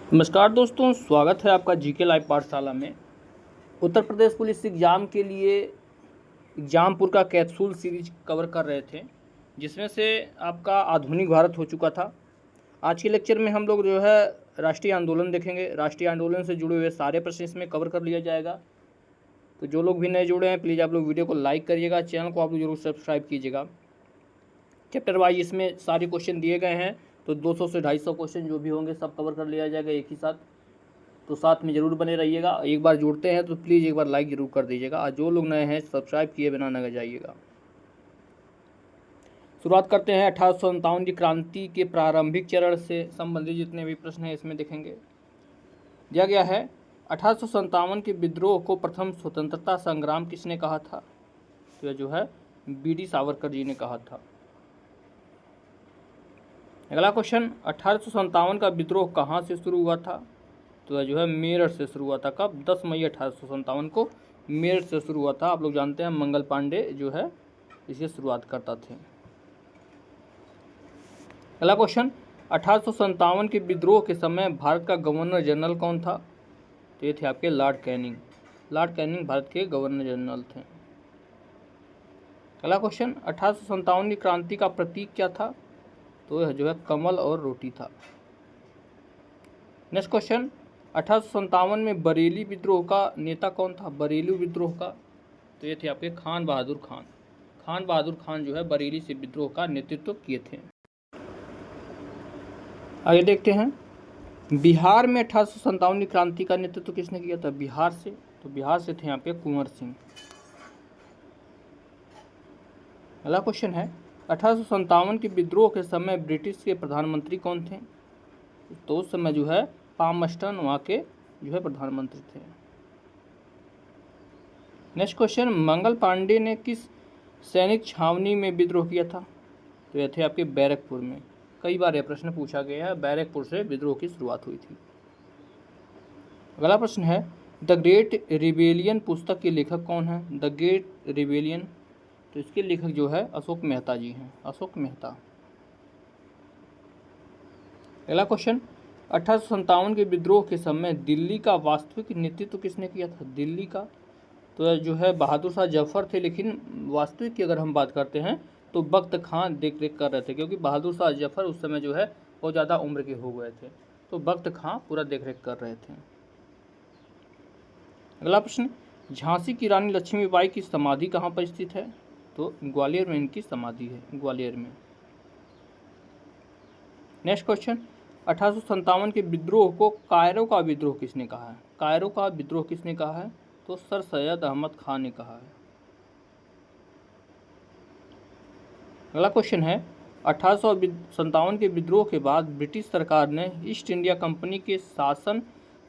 नमस्कार दोस्तों, स्वागत है आपका जीके लाइव पाठशाला में। उत्तर प्रदेश पुलिस एग्ज़ाम के लिए एग्जामपुर का कैप्सूल सीरीज कवर कर रहे थे, जिसमें से आपका आधुनिक भारत हो चुका था। आज के लेक्चर में हम लोग जो है राष्ट्रीय आंदोलन देखेंगे। राष्ट्रीय आंदोलन से जुड़े हुए सारे प्रश्न इसमें कवर कर लिया जाएगा। तो जो लोग भी नए जुड़े हैं, प्लीज़ आप लोग वीडियो को लाइक करिएगा, चैनल को आप लोग जरूर सब्सक्राइब कीजिएगा। चैप्टर वाइज इसमें सारे क्वेश्चन दिए गए हैं, तो 200 से 250 क्वेश्चन जो भी होंगे सब कवर कर लिया जाएगा एक ही साथ। तो साथ में ज़रूर बने रहिएगा। एक बार जुड़ते हैं तो प्लीज़ एक बार लाइक ज़रूर कर दीजिएगा, और जो लोग नए हैं सब्सक्राइब किए बिना न जाइएगा। शुरुआत करते हैं। 1857 की क्रांति के प्रारंभिक चरण से संबंधित जितने भी प्रश्न हैं इसमें देखेंगे। दिया गया है 1857 के विद्रोह को प्रथम स्वतंत्रता संग्राम किसने कहा था? तो यह जो है बी.डी. सावरकर जी ने कहा था। अगला क्वेश्चन, 1857 का विद्रोह कहाँ से शुरू हुआ था? तो जो है मेरठ से शुरू हुआ था। कब? 10 मई 1857 को मेरठ से शुरू हुआ था। आप लोग जानते हैं मंगल पांडे जो है इसे शुरुआत करता थे। अगला क्वेश्चन, 1857 के विद्रोह के समय भारत का गवर्नर जनरल कौन था? तो ये थे आपके Lord Canning. Lord Canning Bharat के गवर्नर जनरल थे। अगला क्वेश्चन, 1857 की क्रांति का प्रतीक क्या था? तो यह जो है कमल और रोटी था। नेक्स्ट क्वेश्चन, 1857 में बरेली विद्रोह का नेता कौन था? बरेली विद्रोह का, तो ये थे आपके खान बहादुर खान। खान बहादुर खान जो है बरेली से विद्रोह का नेतृत्व किए थे। आगे देखते हैं, बिहार में 1857 की क्रांति का नेतृत्व किसने किया था? बिहार से, तो बिहार से थे यहाँ पे कुंवर सिंह। अगला क्वेश्चन है, 1857 के विद्रोह के समय ब्रिटिश के प्रधानमंत्री कौन थे? तो उस समय जो है पामस्टन वहाँ के जो है प्रधानमंत्री थे। नेक्स्ट क्वेश्चन, मंगल पांडे ने किस सैनिक छावनी में विद्रोह किया था? तो यह थे आपके बैरकपुर में। कई बार यह प्रश्न पूछा गया है, बैरकपुर से विद्रोह की शुरुआत हुई थी। अगला प्रश्न है, द ग्रेट रिबेलियन पुस्तक के लेखक कौन है? द ग्रेट रिबेलियन, तो इसके लेखक जो है अशोक मेहता जी हैं, अशोक मेहता। अगला क्वेश्चन, 1857 के विद्रोह के समय दिल्ली का वास्तविक नेतृत्व किसने किया था? दिल्ली का, तो जो है बहादुर शाह जफर थे, लेकिन वास्तविक की अगर हम बात करते हैं तो बख्त खान देख रेख कर रहे थे, क्योंकि बहादुर शाह जफर उस समय जो है बहुत ज़्यादा उम्र के हो गए थे, तो बख्त खान पूरा देख रेख कर रहे थे। अगला प्रश्न, झांसी की रानी लक्ष्मीबाई की समाधि कहाँ पर स्थित है? तो ग्वालियर में इनकी समाधि है, ग्वालियर में। नेक्स्ट क्वेश्चन, 1857 के विद्रोह को कायरो का विद्रोह किसने कहा है? कायरो का विद्रोह किसने कहा है? तो सर सैयद अहमद खान ने कहा है। अगला क्वेश्चन है, 1857 के विद्रोह के बाद ब्रिटिश सरकार ने ईस्ट इंडिया कंपनी के शासन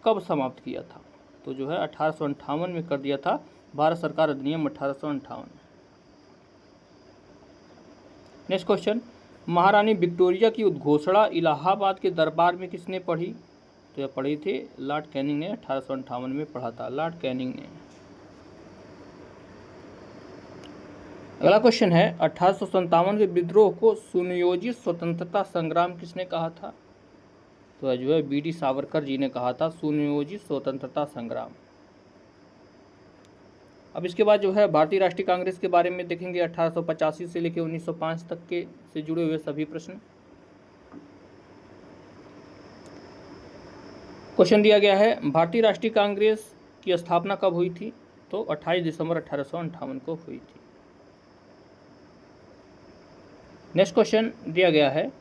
कब समाप्त किया था? तो जो है 1858 में कर दिया था, भारत सरकार अधिनियम 1858। नेक्स्ट क्वेश्चन, महारानी विक्टोरिया की उद्घोषणा इलाहाबाद के दरबार में किसने पढ़ी? तो यह पढ़ी थी लॉर्ड कैनिंग ने, 1858 में पढ़ा था लॉर्ड कैनिंग ने। अगला क्वेश्चन है, 1857 के विद्रोह को सुनियोजित स्वतंत्रता संग्राम किसने कहा था? तो जो है बी.डी. सावरकर जी ने कहा था सुनियोजित स्वतंत्रता संग्राम। अब इसके बाद जो है भारतीय राष्ट्रीय कांग्रेस के बारे में देखेंगे। 1885 से लेकर 1905 तक के से जुड़े हुए सभी प्रश्न। क्वेश्चन दिया गया है, भारतीय राष्ट्रीय कांग्रेस की स्थापना कब हुई थी? तो 28 दिसंबर 1858 को हुई थी। नेक्स्ट क्वेश्चन दिया गया है,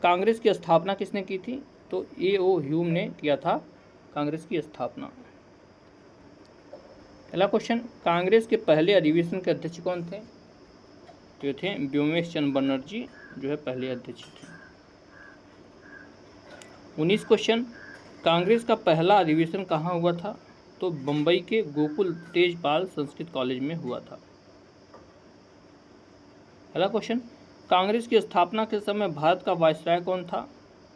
कांग्रेस की स्थापना किसने की थी? तो ए.ओ. ह्यूम ने किया था कांग्रेस की स्थापना। अगला क्वेश्चन, कांग्रेस के पहले अधिवेशन के अध्यक्ष कौन थे? तो थे व्योमेश चंद्र बनर्जी जो है पहले अध्यक्ष थे। 19 क्वेश्चन, कांग्रेस का पहला अधिवेशन कहाँ हुआ था? तो बम्बई के गोकुल तेजपाल संस्कृत कॉलेज में हुआ था। अगला क्वेश्चन, कांग्रेस की स्थापना के समय भारत का वायसराय कौन था?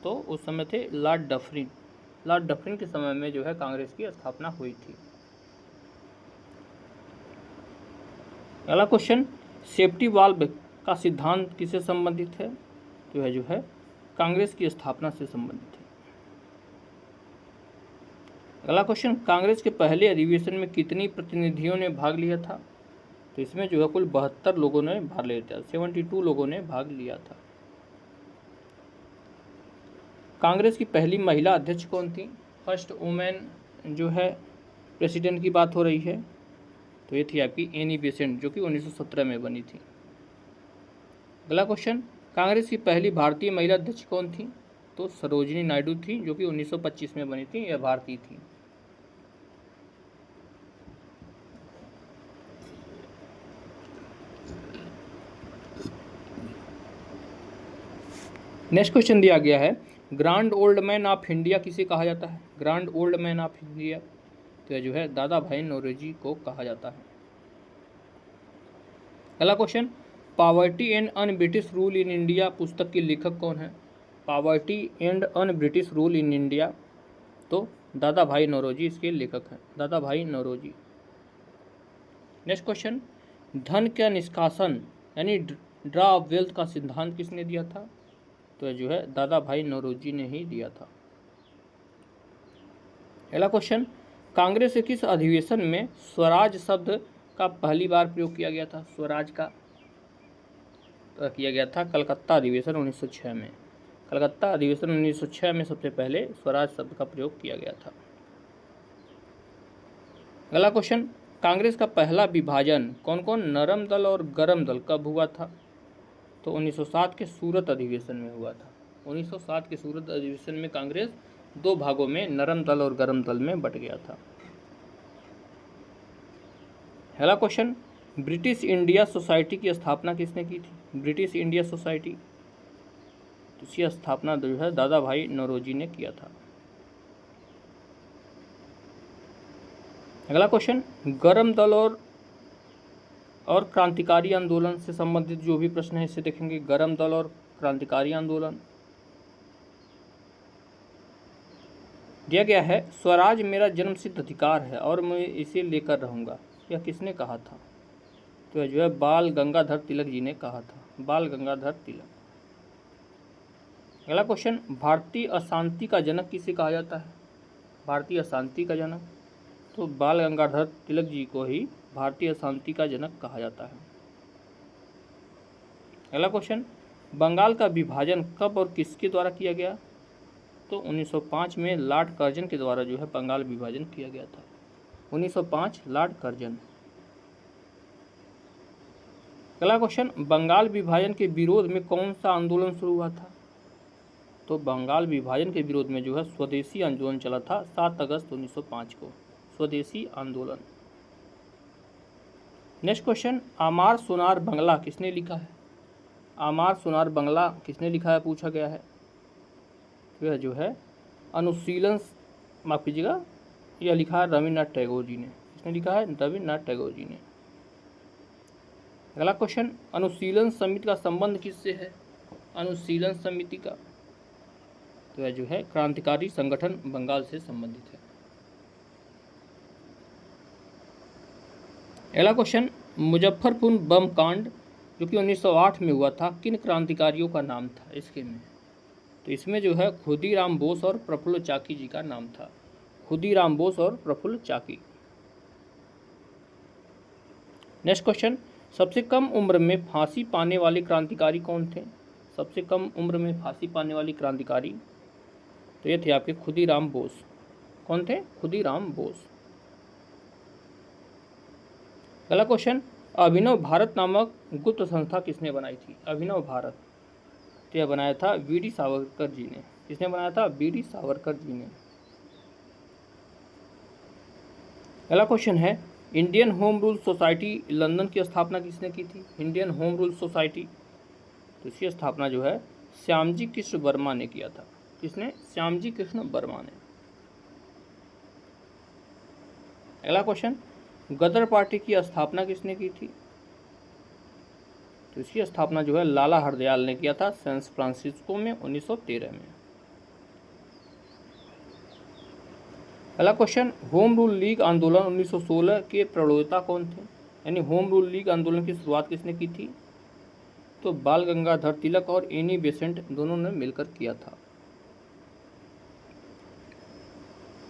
तो उस समय थे लॉर्ड डफरिन। लॉर्ड डफरिन के समय में जो है कांग्रेस की स्थापना हुई थी। अगला क्वेश्चन, सेफ्टी वाल्व का सिद्धांत किससे संबंधित है? तो यह जो है कांग्रेस की स्थापना से संबंधित है। अगला क्वेश्चन, कांग्रेस के पहले अधिवेशन में कितनी प्रतिनिधियों ने भाग लिया था? तो इसमें जो है कुल 72 लोगों ने भाग लिया था, 72 लोगों ने भाग लिया था। कांग्रेस की पहली महिला अध्यक्ष कौन थी? फर्स्ट वुमेन जो है प्रेसिडेंट की बात हो रही है, तो ये थी आपकी एनी बेसेंट, जो कि 1917 में बनी थी। अगला क्वेश्चन, कांग्रेस की पहली भारतीय महिला अध्यक्ष कौन थी? तो सरोजिनी नायडू थी, जो कि 1925 में बनी थी, यह भारतीय थी। नेक्स्ट क्वेश्चन दिया गया है, grand old man of India किसे कहा जाता है? Grand old man of India तो जो है दादा भाई नौरोजी को कहा जाता है। अगला question, poverty and un British rule in India पुस्तक के लेखक कौन है? Poverty and un British rule in India, तो दादा भाई नौरोजी इसके लेखक हैं, दादा भाई नौरोजी। नेक्स्ट क्वेश्चन, धन का निष्कासन यानी ड्रा ऑफ वेल्थ का सिद्धांत किसने दिया था? तो जो है दादा भाई नौरोजी ने ही दिया था। अगला क्वेश्चन, कांग्रेस के किस अधिवेशन में स्वराज शब्द का पहली बार प्रयोग किया गया था? स्वराज का तो किया गया था कलकत्ता अधिवेशन 1906 में। कलकत्ता अधिवेशन 1906 में सबसे पहले स्वराज शब्द का प्रयोग किया गया था। अगला क्वेश्चन, कांग्रेस का पहला विभाजन कौन कौन नरम दल और गरम दल कब हुआ था? तो 1907 के सूरत अधिवेशन में हुआ था। 1907 के सूरत अधिवेशन में कांग्रेस दो भागों में नरम दल और गरम दल में बट गया था। अगला क्वेश्चन, ब्रिटिश इंडिया सोसाइटी की स्थापना किसने की थी? ब्रिटिश इंडिया सोसाइटी इसकी स्थापना जो है दादा भाई नौरोजी ने किया था। अगला क्वेश्चन, गरम दल और क्रांतिकारी आंदोलन से संबंधित जो भी प्रश्न है इसे देखेंगे। गरम दल और क्रांतिकारी आंदोलन दिया गया है, स्वराज मेरा जन्मसिद्ध अधिकार है और मैं इसे लेकर रहूँगा, यह किसने कहा था? तो जो है बाल गंगाधर तिलक जी ने कहा था, बाल गंगाधर तिलक। अगला क्वेश्चन, भारतीय अशांति का जनक किसे कहा जाता है? भारतीय अशांति का जनक तो बाल गंगाधर तिलक जी को ही भारतीय अशांति का जनक कहा जाता है। अगला क्वेश्चन, बंगाल का विभाजन कब और किसके द्वारा किया गया? तो 1905 में लॉर्ड कर्जन के द्वारा जो है बंगाल विभाजन किया गया था। 1905 लॉर्ड कर्जन। अगला क्वेश्चन, बंगाल विभाजन के विरोध में कौन सा आंदोलन शुरू हुआ था? तो बंगाल विभाजन के विरोध में जो है स्वदेशी आंदोलन चला था 7 अगस्त 1905 को, स्वदेशी आंदोलन। नेक्स्ट क्वेश्चन, आमार सोनार बंगला किसने लिखा है? आमार सोनार बंगला किसने लिखा है पूछा गया है। तो यह जो है अनुशीलन, माफ कीजिएगा, यह लिखा है रविन्द्रनाथ टैगोर जी ने। किसने लिखा है? रविन्द्रनाथ टैगोर जी ने। अगला क्वेश्चन, अनुशीलन समिति का संबंध किससे है? अनुशीलन समिति का तो यह जो है क्रांतिकारी संगठन बंगाल से संबंधित है। अगला क्वेश्चन, मुजफ्फरपुर बम कांड जो कि 1908 में हुआ था, किन क्रांतिकारियों का नाम था इसके में? तो इसमें जो है खुदीराम बोस और प्रफुल्ल चाकी जी का नाम था, खुदीराम बोस और प्रफुल्ल चाकी। नेक्स्ट क्वेश्चन, सबसे कम उम्र में फांसी पाने वाले क्रांतिकारी कौन थे? सबसे कम उम्र में फांसी पाने वाली क्रांतिकारी तो ये थे आपके खुदीराम बोस। कौन थे? खुदीराम बोस। अगला क्वेश्चन, अभिनव भारत नामक गुप्त संस्था किसने बनाई थी? अभिनव भारत तो यह बनाया था वीडी सावरकर जी ने। किसने बनाया था? वीडी सावरकर जी ने। अगला क्वेश्चन है, Indian home rule society London की स्थापना किसने की थी? इंडियन होम रूल सोसाइटी तो इसकी स्थापना जो है श्यामजी कृष्ण वर्मा ने किया था। किसने? श्यामजी कृष्ण वर्मा ने। अगला क्वेश्चन, गदर पार्टी की स्थापना किसने की थी? तो इसकी स्थापना जो है लाला हरदयाल ने किया था सैन फ्रांसिस्को में 1913 में। अगला क्वेश्चन, होम रूल लीग आंदोलन 1916 के प्रणेता कौन थे? यानी होम रूल लीग आंदोलन की शुरुआत किसने की थी? तो बाल गंगाधर तिलक और एनी बेसेंट दोनों ने मिलकर किया था।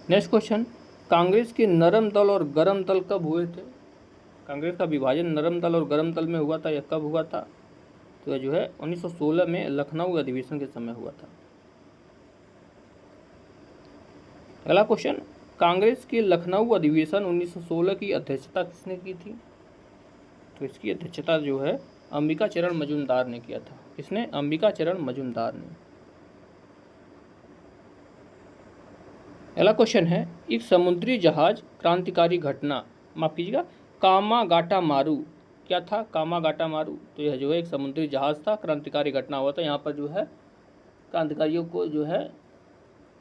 नेक्स्ट क्वेश्चन, कांग्रेस के नरम दल और गरम दल कब हुए थे? कांग्रेस का विभाजन नरम दल और गरम दल में हुआ था, यह कब हुआ था? तो यह जो है 1916 में लखनऊ अधिवेशन के समय हुआ था। अगला क्वेश्चन, कांग्रेस के लखनऊ अधिवेशन 1916 की अध्यक्षता किसने की थी? तो इसकी अध्यक्षता जो है अंबिका चरण मजूमदार ने किया था। किसने? अंबिका चरण मजूमदार ने। अगला क्वेश्चन है, एक समुद्री जहाज क्रांतिकारी घटना, माफ कीजिएगा, कामागाटा मारू क्या था? कामागाटा मारू, तो यह जो है एक समुद्री जहाज था, क्रांतिकारी घटना हुआ था। यहाँ पर जो है क्रांतिकारियों को जो है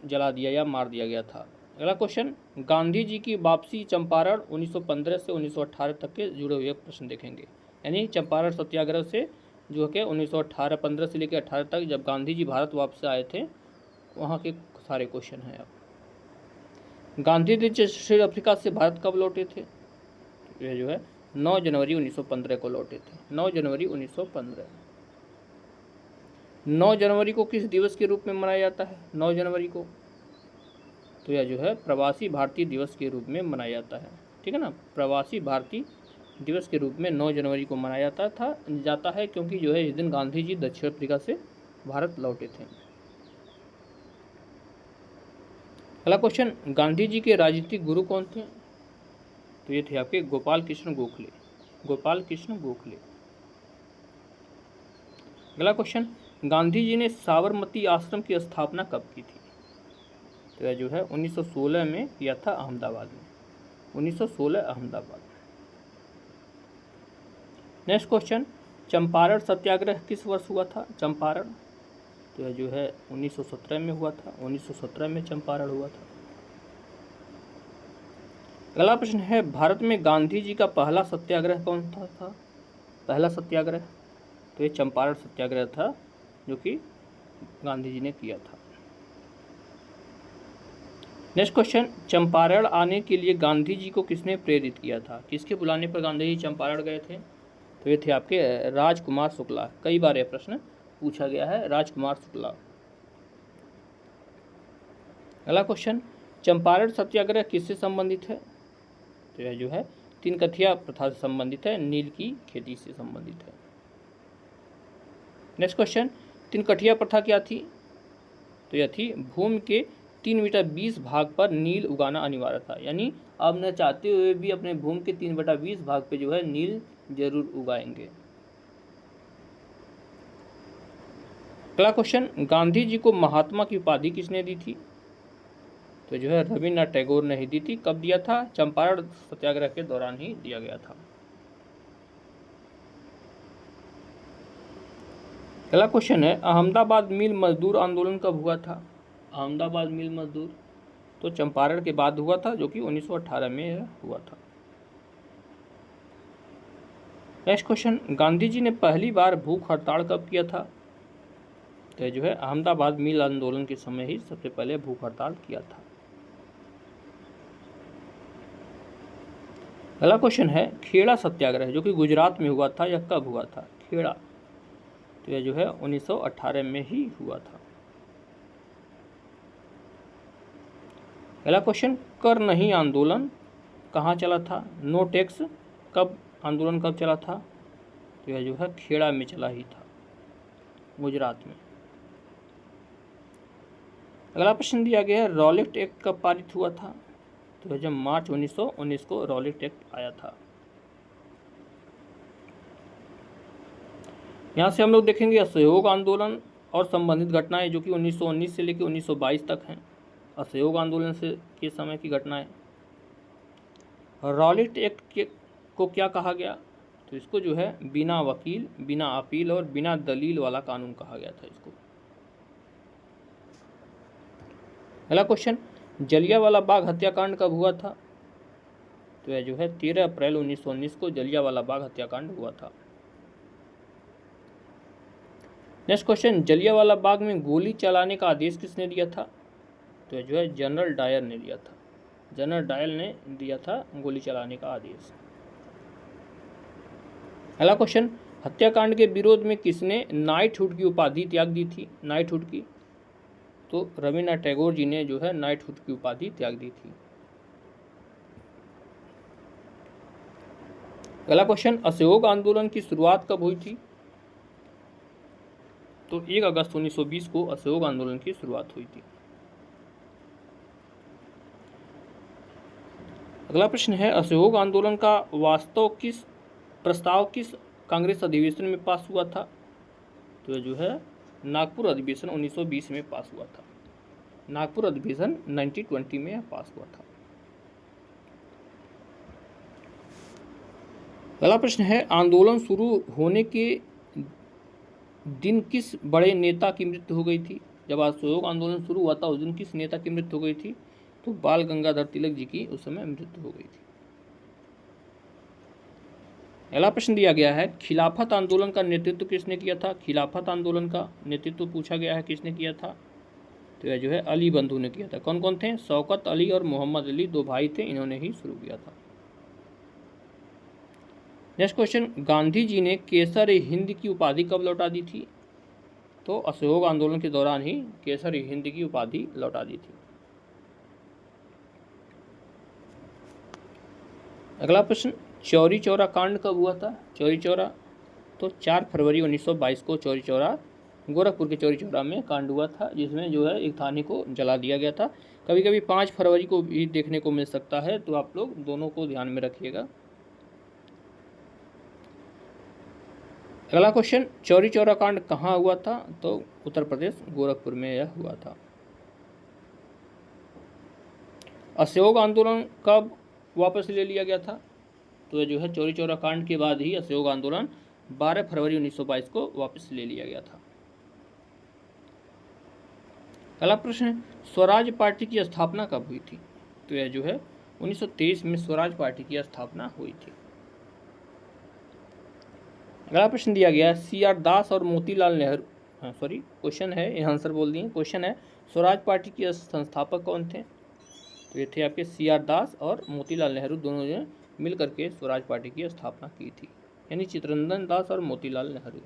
जला दिया या मार दिया गया था। अगला क्वेश्चन, गांधी जी की वापसी चंपारण 1915 से 1918 तक के जुड़े हुए प्रश्न देखेंगे। यानी चंपारण सत्याग्रह से जो कि 1918 15 से लेकर 18 तक जब गांधी जी भारत वापस आए थे, वहाँ के सारे क्वेश्चन हैं। अब गांधी जी दक्षिण अफ्रीका से भारत कब लौटे थे? यह जो है 9 जनवरी 1915 को लौटे थे। 9 जनवरी 1915। 9 जनवरी को किस दिवस के रूप में मनाया जाता है? 9 जनवरी को तो यह जो है प्रवासी भारतीय दिवस के रूप में मनाया जाता है। ठीक है ना, प्रवासी भारतीय दिवस के रूप में 9 जनवरी को मनाया जाता है क्योंकि जो है इस दिन गांधी जी दक्षिण अफ्रीका से भारत लौटे थे। अगला क्वेश्चन, गांधी जी के राजनीतिक गुरु कौन थे? तो ये थे आपके गोपाल कृष्ण गोखले। गोपाल कृष्ण गोखले। अगला क्वेश्चन, गांधी जी ने साबरमती आश्रम की स्थापना कब की थी? तो यह जो है 1916 में किया था, अहमदाबाद में। 1916 अहमदाबाद। नेक्स्ट क्वेश्चन, चंपारण सत्याग्रह किस वर्ष हुआ था? चंपारण, तो यह जो है 1917 में हुआ था। 1917 में चंपारण हुआ था। अगला प्रश्न है, भारत में गांधी जी का पहला सत्याग्रह कौन सा था? पहला सत्याग्रह, तो ये चंपारण सत्याग्रह था जो कि गांधी जी ने किया था। नेक्स्ट क्वेश्चन, चंपारण आने के लिए गांधी जी को किसने प्रेरित किया था? किसके बुलाने पर गांधी जी चंपारण गए थे? तो ये थे आपके राजकुमार शुक्ला। कई बार यह प्रश्न पूछा गया है, राजकुमार शुक्ला। अगला क्वेश्चन, चंपारण सत्याग्रह किससे संबंधित है? तो यह जो है तीनकथिया प्रथा से संबंधित है, नील की खेती से संबंधित है। नेक्स्ट क्वेश्चन, तीनकथिया प्रथा क्या थी? तो यह थी भूमि के 3 मीटर 20 भाग पर नील उगाना अनिवार्य था। यानी आप न चाहते हुए भी अपने भूमि के 3/20 भाग पे जो है नील जरूर उगाएंगे। अगला क्वेश्चन, गांधी जी को महात्मा की उपाधि किसने दी थी? तो जो है रविन्द्रनाथ टैगोर ने ही दी थी। कब दिया था? चंपारण सत्याग्रह के दौरान ही दिया गया था। अगला क्वेश्चन है, अहमदाबाद मिल मजदूर आंदोलन कब हुआ था? अहमदाबाद मिल मजदूर तो चंपारण के बाद हुआ था, जो कि 1918 में हुआ था। नेक्स्ट क्वेश्चन, गांधी जी ने पहली बार भूख हड़ताल कब किया था? तो जो है अहमदाबाद मिल आंदोलन के समय ही सबसे पहले भूख हड़ताल किया था। अगला क्वेश्चन है, खेड़ा सत्याग्रह जो कि गुजरात में हुआ था, यह कब हुआ था? खेड़ा, तो यह जो है 1918 में ही हुआ था। अगला क्वेश्चन, कर नहीं आंदोलन कहाँ चला था? नो टैक्स कब आंदोलन कब चला था? तो यह जो है खेड़ा में चला ही था, गुजरात में। अगला प्रश्न दिया गया है, रॉलेट एक्ट कब पारित हुआ था? तो जब मार्च 1919 को रॉलेट एक्ट आया था। यहाँ से हम लोग देखेंगे असहयोग आंदोलन और संबंधित घटनाएं जो कि 1919 से लेकर 1922 तक हैं। असहयोग आंदोलन से के समय की घटनाएं। रॉलेट एक्ट को क्या कहा गया? तो इसको जो है बिना वकील, बिना अपील और बिना दलील वाला कानून कहा गया था इसको। अगला क्वेश्चन, जलियांवाला बाग हत्याकांड कब हुआ था? तो यह जो है 13 अप्रैल 1919 को जलियांवाला बाग हत्याकांड हुआ था। नेक्स्ट क्वेश्चन, जलियांवाला बाग में गोली चलाने का आदेश किसने दिया था? तो यह जो है जनरल डायर ने दिया था। जनरल डायर ने दिया था गोली चलाने का आदेश। अगला क्वेश्चन, हत्याकांड के विरोध में किसने नाइटहुड की उपाधि त्याग दी थी? नाइटहुड की, तो रविन्द्रनाथ टैगोर जी ने जो है नाइटहुड की उपाधि त्याग दी थी। अगला क्वेश्चन, असहयोग आंदोलन की शुरुआत कब हुई थी? तो 1 अगस्त 1920 को असहयोग आंदोलन की शुरुआत हुई थी। अगला प्रश्न है, असहयोग आंदोलन का प्रस्ताव किस कांग्रेस अधिवेशन में पास हुआ था? तो जो है नागपुर अधिवेशन 1920 में पास हुआ था। नागपुर अधिवेशन 1920 में पास हुआ था। अगला प्रश्न है, आंदोलन शुरू होने के दिन किस बड़े नेता की मृत्यु हो गई थी? जब असहयोग आंदोलन शुरू हुआ था उस दिन किस नेता की मृत्यु हो गई थी? तो बाल गंगाधर तिलक जी की उस समय मृत्यु हो गई थी। अगला प्रश्न दिया गया है, खिलाफत आंदोलन का नेतृत्व किसने किया था? खिलाफत आंदोलन का नेतृत्व पूछा गया है, किसने किया था? तो यह जो है अली बंधु ने किया था। कौन कौन थे? शौकत अली और मोहम्मद अली, 2 भाई थे, इन्होंने ही शुरू किया था। नेक्स्ट क्वेश्चन, गांधी जी ने केसर हिंद की उपाधि कब लौटा दी थी? तो असहयोग आंदोलन के दौरान ही केसर हिंद की उपाधि लौटा दी थी। अगला प्रश्न, चौरी चौरा कांड कब हुआ था? चौरी चौरा तो 4 फरवरी 1922 को चौरी चौरा, गोरखपुर के चौरी चौरा में कांड हुआ था, जिसमें जो है एक थाने को जला दिया गया था। कभी कभी 5 फरवरी को भी देखने को मिल सकता है, तो आप लोग दोनों को ध्यान में रखिएगा। अगला क्वेश्चन, चौरी चौरा कांड कहाँ हुआ था? तो उत्तर प्रदेश, गोरखपुर में यह हुआ था। असहयोग आंदोलन कब वापस ले लिया गया था? तो जो है चौरी चौरा कांड के बाद ही असहयोग आंदोलन 12 फरवरी 1922 को वापस ले लिया गया था। अगला प्रश्न, स्वराज पार्टी की स्थापना कब हुई थी? तो यह जो है 1923 में स्वराज पार्टी की स्थापना हुई थी। अगला प्रश्न दिया गया, CR दास और मोतीलाल नेहरू, क्वेश्चन है, ये आंसर बोल दिए। क्वेश्चन है, स्वराज पार्टी के संस्थापक कौन थे? तो ये थे आपके CR दास और मोतीलाल नेहरू, दोनों ने मिल करके स्वराज पार्टी की स्थापना की थी, यानी चित्तरंजन दास और मोतीलाल नेहरू।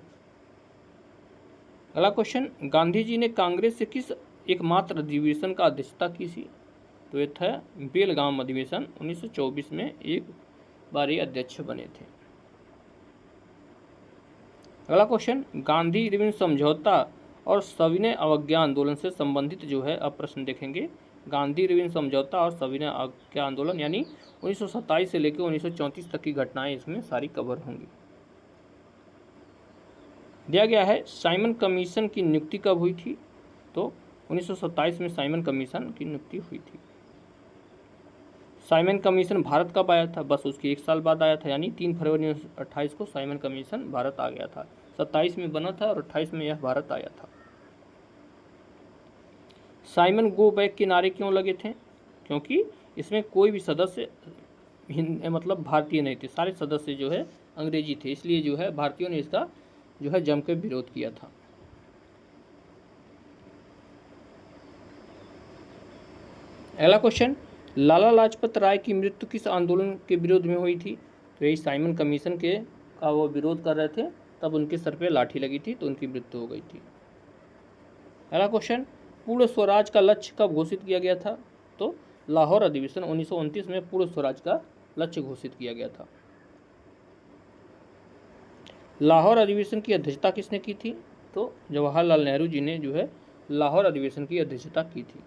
अगला क्वेश्चन, गांधी जी ने कांग्रेस से किस एकमात्र अधिवेशन का अध्यक्षता की थी? तो ये था बेलगाम अधिवेशन, 1924 में एक बार ये अध्यक्ष बने थे। अगला क्वेश्चन, गांधी इरविन समझौता और सविनय अवज्ञा आंदोलन से संबंधित जो है अब प्रश्न देखेंगे। गांधी इरविन समझौता और सविनय अवज्ञा आंदोलन यानी 1927 से लेकर 1934 तक की घटनाएं इसमें सारी कवर होंगी। दिया गया है, साइमन कमीशन की नियुक्ति कब हुई थी? तो 1927 में साइमन कमीशन की नियुक्ति हुई थी। साइमन कमीशन भारत कब आया था? बस उसके 1 साल बाद आया था, यानी 3 फरवरी 1928 को साइमन कमीशन भारत आ गया था। 27 में बना था और 28 में यह भारत आया था। साइमन गो बैक के नारे क्यों लगे थे? क्योंकि इसमें कोई भी सदस्य मतलब भारतीय नहीं थे, सारे सदस्य जो है अंग्रेजी थे, इसलिए जो है भारतीयों ने इसका जो है जमकर विरोध किया था। अगला क्वेश्चन, लाला लाजपत राय की मृत्यु किस आंदोलन के विरोध में हुई थी? तो यही साइमन कमीशन के का वो विरोध कर रहे थे, तब उनके सर पे लाठी लगी थी तो उनकी मृत्यु हो गई थी। अगला क्वेश्चन, पूर्ण स्वराज का लक्ष्य कब घोषित किया गया था? तो लाहौर अधिवेशन 1929 में पूर्ण स्वराज का लक्ष्य घोषित किया गया था। लाहौर अधिवेशन की अध्यक्षता किसने की थी? तो जवाहरलाल नेहरू जी ने जो है लाहौर अधिवेशन की अध्यक्षता की थी।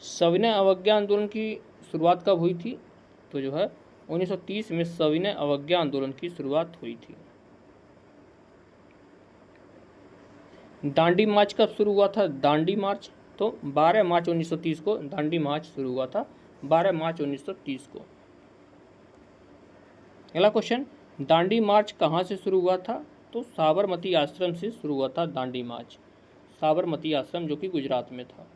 सविनय अवज्ञा आंदोलन की शुरुआत कब हुई थी? तो जो है 1930 में सविनय अवज्ञा आंदोलन की शुरुआत हुई थी। दांडी मार्च कब शुरू हुआ था? दांडी मार्च तो 12 मार्च 1930 को दांडी मार्च शुरू हुआ था, 12 मार्च 1930 को। अगला क्वेश्चन, दांडी मार्च कहाँ से शुरू हुआ था? तो साबरमती आश्रम से शुरू हुआ था दांडी मार्च, साबरमती आश्रम जो कि गुजरात में था।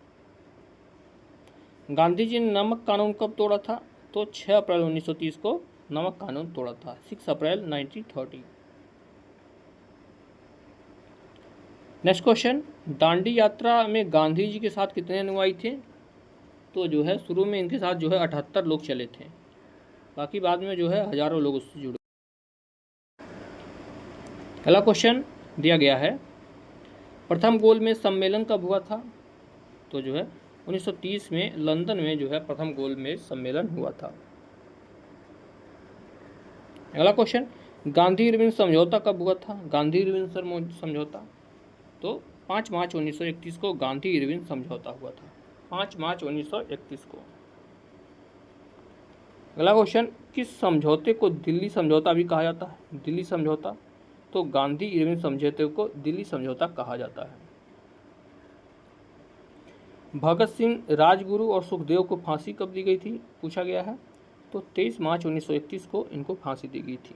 गांधी जी ने नमक कानून कब तोड़ा था? तो 6 अप्रैल 1930 को नमक कानून तोड़ा था, 6 अप्रैल 1930। नेक्स्ट क्वेश्चन, दांडी यात्रा में गांधी जी के साथ कितने अनुयायी थे? तो जो है शुरू में इनके साथ जो है 78 लोग चले थे, बाकी बाद में जो है हजारों लोग उससे जुड़े। अगला क्वेश्चन दिया गया है, प्रथम गोलमेज सम्मेलन कब हुआ था? तो जो है 1930 में लंदन में जो है प्रथम गोलमेज सम्मेलन हुआ था। अगला क्वेश्चन, गांधी इरविन समझौता कब हुआ था? गांधी इरविन समझौता तो 5 मार्च 1931 को गांधी इरविन समझौता हुआ था, 5 मार्च 1931 को। अगला क्वेश्चन, किस समझौते को दिल्ली समझौता भी कहा जाता है? दिल्ली समझौता तो गांधी इरविन समझौते को दिल्ली समझौता कहा जाता है। भगत सिंह, राजगुरु और सुखदेव को फांसी कब दी गई थी? पूछा गया है। तो 23 मार्च 1931 को इनको फांसी दी गई थी,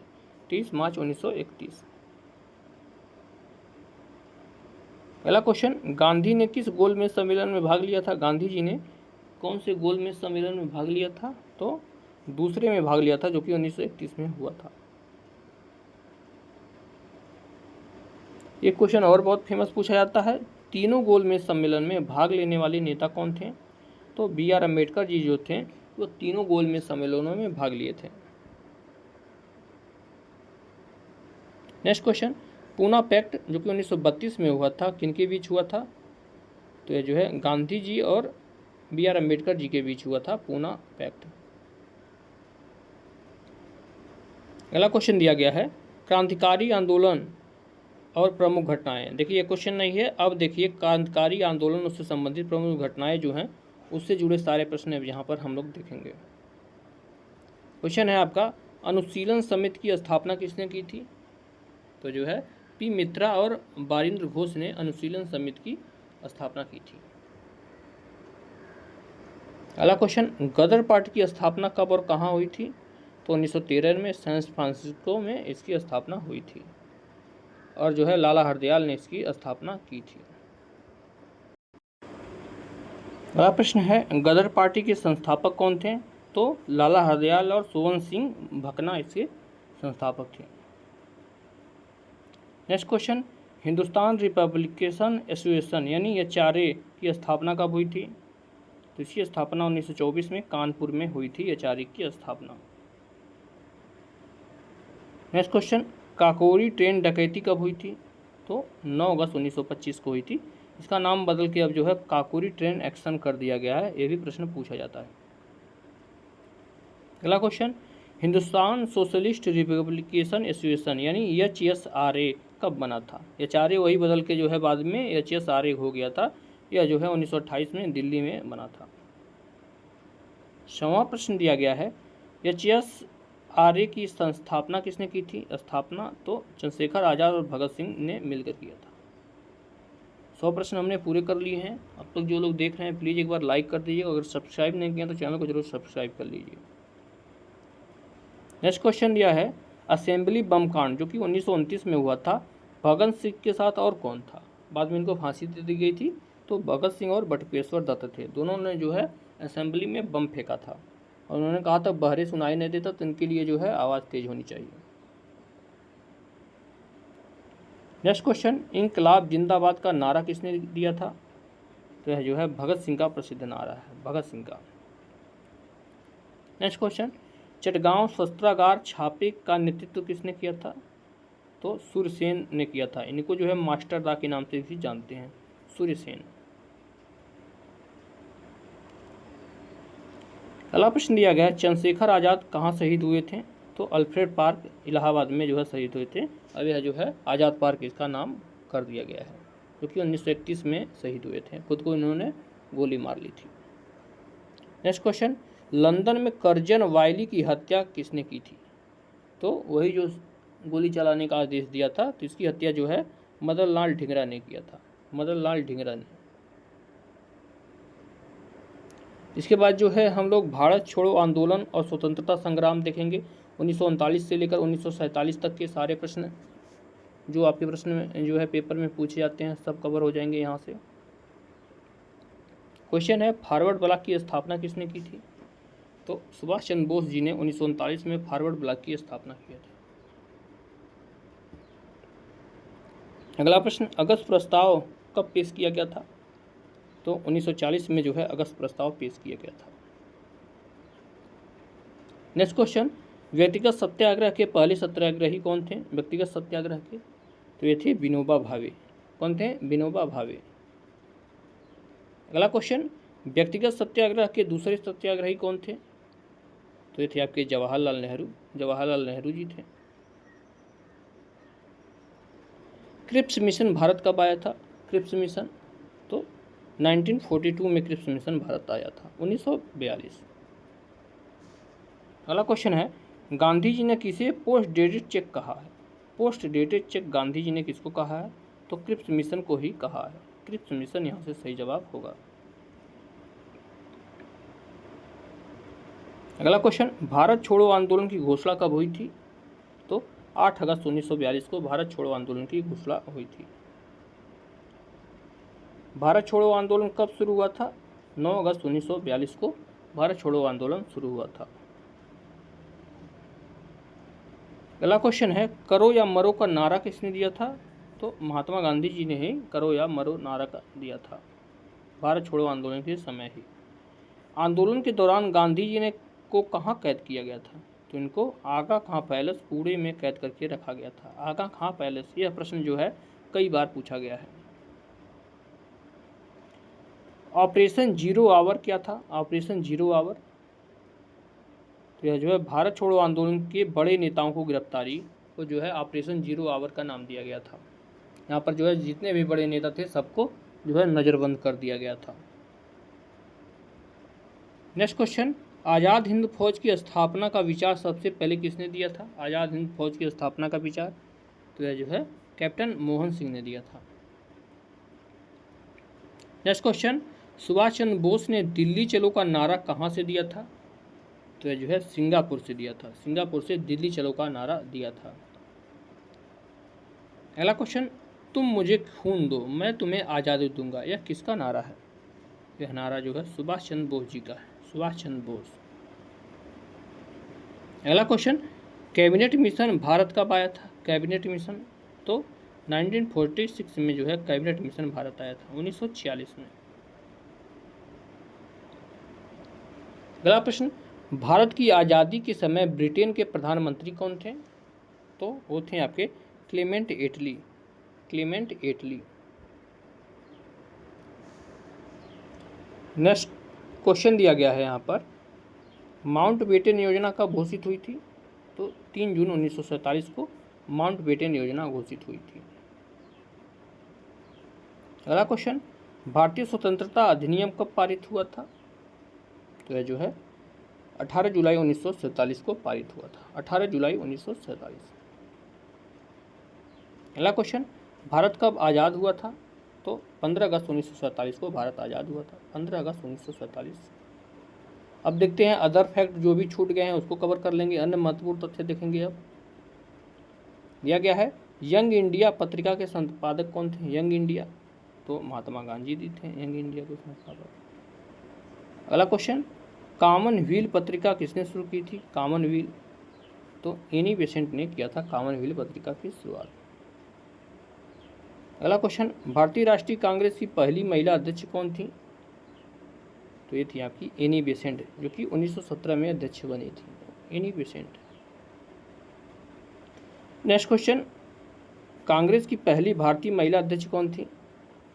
23 मार्च 1931। पहला क्वेश्चन, गांधी ने किस गोलमेज सम्मेलन में भाग लिया था? गांधी जी ने कौन से गोलमेज सम्मेलन में भाग लिया था? तो दूसरे में भाग लिया था, जो कि 1931 में हुआ था। एक क्वेश्चन और बहुत फेमस पूछा जाता है, तीनों गोलमेज सम्मेलन में भाग लेने वाले नेता कौन थे? तो BR अम्बेडकर जी जो थे वो तीनों गोलमेज सम्मेलनों में भाग लिए थे। नेक्स्ट क्वेश्चन, पूना पैक्ट जो कि 1932 में हुआ था, किनके बीच हुआ था? तो ये जो है गांधी जी और BR अम्बेडकर जी के बीच हुआ था पूना पैक्ट। अगला क्वेश्चन दिया गया है, क्रांतिकारी आंदोलन और प्रमुख घटनाएं। देखिए ये क्वेश्चन नहीं है, अब देखिए क्रांतिकारी आंदोलन उससे संबंधित प्रमुख घटनाएं जो हैं उससे जुड़े सारे प्रश्न यहाँ पर हम लोग देखेंगे। क्वेश्चन है आपका, अनुशीलन समिति की स्थापना किसने की थी? तो जो है P मित्रा और बारिंद्र घोष ने अनुशीलन समिति की स्थापना की थी। अगला क्वेश्चन, गदर पार्टी की स्थापना कब और कहाँ हुई थी? तो 1913 में सैन फ्रांसिस्को में इसकी स्थापना हुई थी और जो है लाला हरदयाल ने इसकी स्थापना की थी। अगला प्रश्न है, गदर पार्टी के संस्थापक कौन थे? तो लाला हरदयाल और सोवन सिंह भकना इसके संस्थापक थे। Next question, Hindustan republication association यानी HRA की स्थापना कब हुई थी? तो इसकी स्थापना 1924 में कानपुर में हुई थी, HRA की स्थापना। नेक्स्ट क्वेश्चन, काकोरी ट्रेन डकैती कब हुई थी? तो 9 अगस्त 1925 को हुई थी। इसका नाम बदल के अब जो है काकोरी ट्रेन एक्शन कर दिया गया है, ये भी प्रश्न पूछा जाता है। अगला question, Hindustan socialist republication association यानी HSRA कब बना था? HRA वही बदल के जो है बाद में HSRA हो गया था, यह जो है 1928 में दिल्ली में बना था। 6वां प्रश्न दिया गया है, HSRA की संस्थापना किसने की थी? स्थापना तो चंद्रशेखर आज़ाद और भगत सिंह ने मिलकर किया था। 100 प्रश्न हमने पूरे कर लिए हैं। अब तक जो लोग देख रहे हैं प्लीज़ एक बार लाइक कर दीजिए, अगर सब्सक्राइब नहीं किया तो चैनल को जरूर सब्सक्राइब कर लीजिए। नेक्स्ट क्वेश्चन दिया है, असेंबली बम कांड जो कि 1929 में हुआ था, भगत सिंह के साथ और कौन था? बाद में इनको फांसी दे दी गई थी, तो भगत सिंह और बटुकेश्वर दत्त थे, दोनों ने जो है असेंबली में बम फेंका था और उन्होंने कहा था बहरे सुनाई नहीं देता तो इनके लिए जो है आवाज़ तेज होनी चाहिए। नेक्स्ट क्वेश्चन, इनकलाब जिंदाबाद का नारा किसने दिया था? तो यह जो है भगत सिंह का प्रसिद्ध नारा है, भगत सिंह का। नेक्स्ट क्वेश्चन, चटगांव शस्त्रागार छापे का नेतृत्व किसने किया था? तो सूर्यसेन ने किया था, इनको जो है मास्टर दा के नाम से भी जानते हैं, सूर्यसेन। अगला प्रश्न दिया गया, चंद्रशेखर आज़ाद कहाँ शहीद हुए थे? तो अल्फ्रेड पार्क इलाहाबाद में जो है शहीद हुए थे। अब यह जो है आज़ाद पार्क इसका नाम कर दिया गया है, जो कि 1931 में शहीद हुए थे, खुद को इन्होंने गोली मार ली थी। नेक्स्ट क्वेश्चन, लंदन में कर्जन वायली की हत्या किसने की थी? तो वही जो गोली चलाने का आदेश दिया था, तो इसकी हत्या जो है मदन लाल ढींगरा ने किया था, मदन लाल ढींगरा ने। इसके बाद जो है हम लोग भारत छोड़ो आंदोलन और स्वतंत्रता संग्राम देखेंगे, 1939 से लेकर 1947 तक के सारे प्रश्न जो आपके प्रश्न में जो है पेपर में पूछे जाते हैं सब कवर हो जाएंगे यहाँ से। क्वेश्चन है, फॉरवर्ड ब्लॉक की स्थापना किसने की थी? तो सुभाष चंद्र बोस जी ने 1939 में फॉरवर्ड ब्लॉक की स्थापना किया था। अगला प्रश्न, अगस्त प्रस्ताव कब पेश किया गया था? तो 1940 में जो है अगस्त प्रस्ताव पेश किया गया था। नेक्स्ट क्वेश्चन, व्यक्तिगत सत्याग्रह के पहले सत्याग्रही कौन थे? व्यक्तिगत सत्याग्रह के तो ये थे विनोबा भावे। कौन थे? विनोबा भावे। अगला क्वेश्चन, व्यक्तिगत सत्याग्रह के दूसरे सत्याग्रही कौन थे? तो ये थे आपके जवाहरलाल नेहरू जी थे। क्रिप्स मिशन भारत कब आया था? क्रिप्स मिशन तो 1942 में क्रिप्स मिशन भारत आया था, 1942। अगला क्वेश्चन है, गांधी जी ने किसे पोस्ट डेटेड चेक कहा है? Post dated cheque Gandhi ji ने किसको कहा है? तो क्रिप्स मिशन को ही कहा है। क्रिप्स मिशन यहाँ से सही जवाब होगा। अगला क्वेश्चन, भारत छोड़ो आंदोलन की घोषणा कब हुई थी? तो 8 अगस्त 1942 को भारत छोड़ो आंदोलन की घोषणा हुई थी। भारत छोड़ो आंदोलन कब शुरू हुआ था? 9 अगस्त 1942 को भारत छोड़ो आंदोलन शुरू हुआ था। अगला क्वेश्चन है, करो या मरो का नारा किसने दिया था? तो महात्मा गांधी जी ने ही करो या मरो नारा दिया था भारत छोड़ो आंदोलन के समय ही। आंदोलन के दौरान गांधी जी ने को कहाँ कैद किया गया था? तो इनको आगा खां पैलेस पुणे में कैद करके रखा गया था। आगा खां पैलेस, यह प्रश्न जो है कई बार पूछा गया है। ऑपरेशन जीरो आवर क्या था? ऑपरेशन जीरो आवर तो यह जो है भारत छोड़ो आंदोलन के बड़े नेताओं को गिरफ्तारी को जो है ऑपरेशन जीरो आवर का नाम दिया गया था। यहाँ पर जो है जितने भी बड़े नेता थे सबको जो है नज़रबंद कर दिया गया था। नेक्स्ट क्वेश्चन, आज़ाद हिंद फौज की स्थापना का विचार सबसे पहले किसने दिया था? आज़ाद हिंद फौज की स्थापना का विचार तो यह जो है कैप्टन मोहन सिंह ने दिया था। नेक्स्ट क्वेश्चन, सुभाष चंद्र बोस ने दिल्ली चलो का नारा कहाँ से दिया था? तो यह जो है सिंगापुर से दिया था। सिंगापुर से दिल्ली चलो का नारा दिया था। अगला क्वेश्चन, तुम मुझे खून दो मैं तुम्हें आज़ादी दूंगा, यह किसका नारा है? यह नारा जो है सुभाष चंद्र बोस जी का है, सुभाष चंद्र बोस। अगला क्वेश्चन, कैबिनेट मिशन भारत कब आया था? कैबिनेट मिशन तो 1946 में जो है कैबिनेट मिशन भारत आया था, 1946 में। अगला प्रश्न, भारत की आज़ादी के समय ब्रिटेन के प्रधानमंत्री कौन थे? तो वो थे आपके क्लेमेंट एटली। क्लेमेंट एटली। नेक्स्ट क्वेश्चन दिया गया है यहाँ पर, माउंटबेटन योजना कब घोषित हुई थी? तो 3 जून 1947 को माउंटबेटन योजना घोषित हुई थी। अगला क्वेश्चन, भारतीय स्वतंत्रता अधिनियम कब पारित हुआ था? तो यह जो है 18 जुलाई 1947 को पारित हुआ था, 18 जुलाई 1947। अगला क्वेश्चन, भारत कब आज़ाद हुआ था? तो 15 अगस्त 1947 को भारत आज़ाद हुआ था, 15 अगस्त 1947। अब देखते हैं अदर फैक्ट जो भी छूट गए हैं उसको कवर कर लेंगे। अन्य महत्वपूर्ण तथ्य देखेंगे। अब दिया गया है, यंग इंडिया पत्रिका के संपादक कौन थे? यंग इंडिया तो महात्मा गांधी जी थे यंग इंडिया के संपादक। अगला क्वेश्चन, कॉमनवेल्थ पत्रिका किसने शुरू की थी? कॉमनवेल्थ तो एनी बेसेंट ने किया था कॉमनवेल्थ पत्रिका की शुरुआत। अगला क्वेश्चन, भारतीय राष्ट्रीय कांग्रेस की पहली महिला अध्यक्ष कौन थी? तो ये थी आपकी एनी बेसेंट, जो कि 1917 में अध्यक्ष बनी थी, Annie Besant. Next question, Congress की पहली भारतीय महिला अध्यक्ष कौन थी?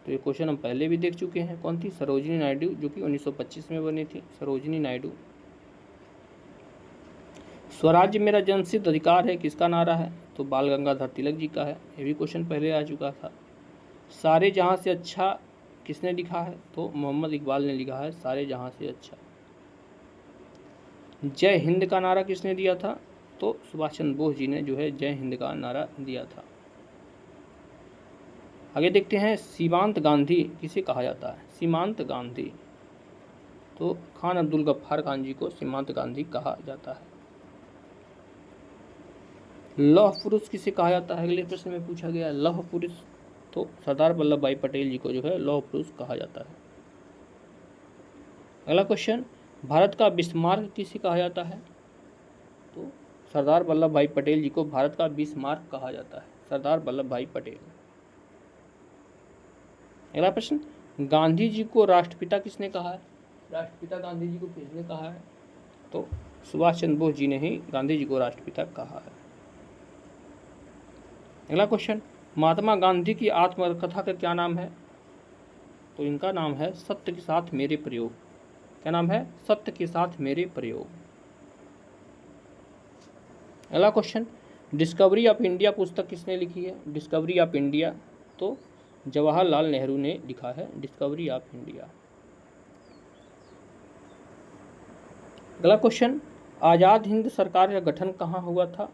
तो ये क्वेश्चन हम पहले भी देख चुके हैं। कौन थी? सरोजिनी नायडू, जो कि 1925 में बनी थी, सरोजिनी नायडू। स्वराज्य मेरा जन्मसिद्ध अधिकार है किसका नारा है? तो बाल गंगाधर तिलक जी का है। ये भी क्वेश्चन पहले आ चुका था। सारे जहां से अच्छा किसने लिखा है? तो मोहम्मद इकबाल ने लिखा है सारे जहां से अच्छा। जय हिंद का नारा किसने दिया था? तो सुभाष चंद्र बोस जी ने जो है जय हिंद का नारा दिया था। आगे देखते हैं, सीमांत गांधी किसे कहा जाता है? सीमांत गांधी तो खान अब्दुल गफ्फार खान जी को सीमांत गांधी कहा जाता है। लौह पुरुष किसे कहा जाता है? अगले प्रश्न में पूछा गया लौह पुरुष तो सरदार वल्लभ भाई पटेल जी को जो है लौह पुरुष कहा जाता है। अगला क्वेश्चन, भारत का बिस्मार्क किसे कहा जाता है? तो सरदार वल्लभ भाई पटेल जी को भारत का बिस्मार्क कहा जाता है, सरदार वल्लभ भाई पटेल। अगला प्रश्न, गांधी जी को राष्ट्रपिता किसने कहा है? राष्ट्रपिता गांधी जी को किसने कहा है? तो सुभाष चंद्र बोस जी ने ही गांधी जी को राष्ट्रपिता कहा है। अगला क्वेश्चन, महात्मा गांधी की आत्मकथा का क्या नाम है? तो इनका नाम है सत्य के साथ मेरे प्रयोग। क्या नाम है? सत्य के साथ मेरे प्रयोग। अगला क्वेश्चन, डिस्कवरी ऑफ इंडिया पुस्तक किसने लिखी है? डिस्कवरी ऑफ इंडिया तो जवाहरलाल नेहरू ने लिखा है डिस्कवरी ऑफ इंडिया। अगला क्वेश्चन, आज़ाद हिंद सरकार का गठन कहाँ हुआ था?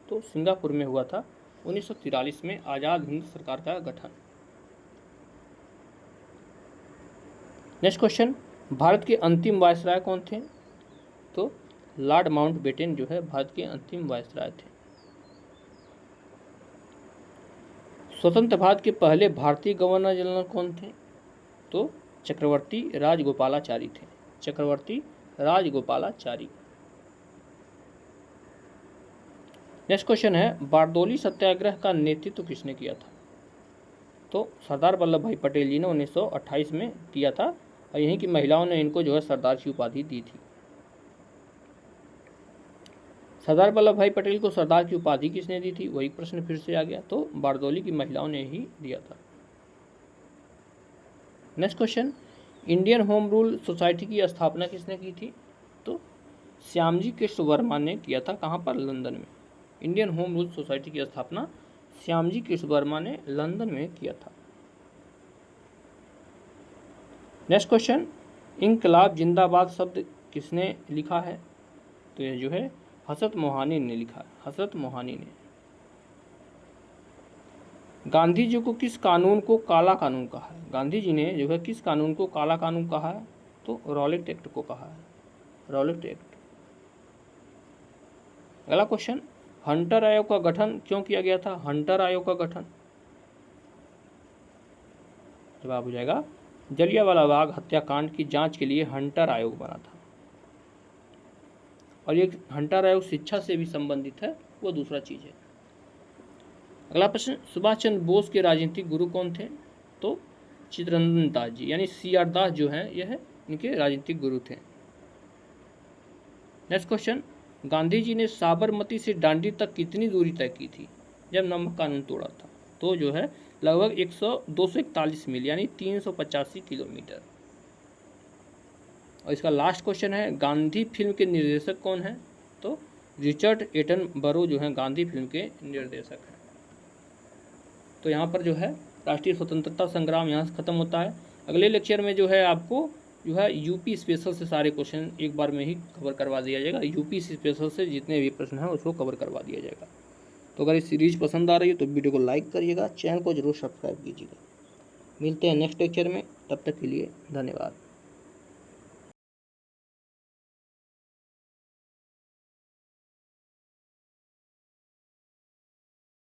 तो सिंगापुर में हुआ था 1943 में आज़ाद हिंद सरकार का गठन। नेक्स्ट क्वेश्चन, भारत के अंतिम वायसराय कौन थे? तो लॉर्ड माउंटबेटन जो है भारत के अंतिम वायसराय थे। स्वतंत्र भारत के पहले भारतीय गवर्नर जनरल कौन थे? तो चक्रवर्ती राजगोपालाचारी थे, चक्रवर्ती राजगोपालाचारी। नेक्स्ट क्वेश्चन है, बारदोली सत्याग्रह का नेतृत्व किसने किया था? तो सरदार वल्लभ भाई पटेल जी ने 1928 में किया था और यहीं की महिलाओं ने इनको जो है सरदार की उपाधि दी थी। सरदार वल्लभ भाई पटेल को सरदार की उपाधि किसने दी थी? वही प्रश्न फिर से आ गया, तो बारदोली की महिलाओं ने ही दिया था। Next question, Indian home rule society की स्थापना किसने की थी? तो श्यामजी कृष्ण वर्मा ने किया था। कहाँ पर? लंदन में। इंडियन होम रूल सोसाइटी की स्थापना श्यामजी कृष्ण वर्मा ने लंदन में किया था। नेक्स्ट क्वेश्चन, इंकलाब जिंदाबाद शब्द किसने लिखा है? तो ये जो है हसरत मोहानी ने लिखा है, हसरत मोहानी ने। गांधी जी को किस कानून को काला कानून कहा है? गांधी जी ने जो है किस कानून को काला कानून कहा है? तो रॉलेट एक्ट को कहा है, रॉलेट एक्ट। अगला क्वेश्चन, हंटर आयोग का गठन क्यों किया गया था? हंटर आयोग का गठन, जवाब हो जाएगा जलियांवाला बाग हत्याकांड की जांच के लिए हंटर आयोग बना था। और ये हंटर आयोग शिक्षा से भी संबंधित है, वो दूसरा चीज़ है। अगला प्रश्न, सुभाष चंद्र बोस के राजनीतिक गुरु कौन थे? तो चित्तरंजन दास जी, यानी CR दास जो हैं यह इनके राजनीतिक गुरु थे। नेक्स्ट क्वेश्चन, गांधी जी ने साबरमती से दांडी तक कितनी दूरी तय की थी जब नमक कानून तोड़ा था? तो जो है लगभग 241 मील यानी 385 किलोमीटर। और इसका लास्ट क्वेश्चन है, गांधी फिल्म के निर्देशक कौन है? तो रिचर्ड एटनबरो जो हैं गांधी फिल्म के निर्देशक हैं। तो यहाँ पर जो है राष्ट्रीय स्वतंत्रता संग्राम यहाँ से ख़त्म होता है। अगले लेक्चर में जो है आपको जो है यूपी स्पेशल से सारे क्वेश्चन एक बार में ही कवर करवा दिया जाएगा। यूपी स्पेशल से जितने भी प्रश्न हैं उसको कवर करवा दिया जाएगा। तो अगर ये सीरीज पसंद आ रही है तो वीडियो को लाइक करिएगा, चैनल को जरूर सब्सक्राइब कीजिएगा। मिलते हैं नेक्स्ट लेक्चर में, तब तक के लिए धन्यवाद।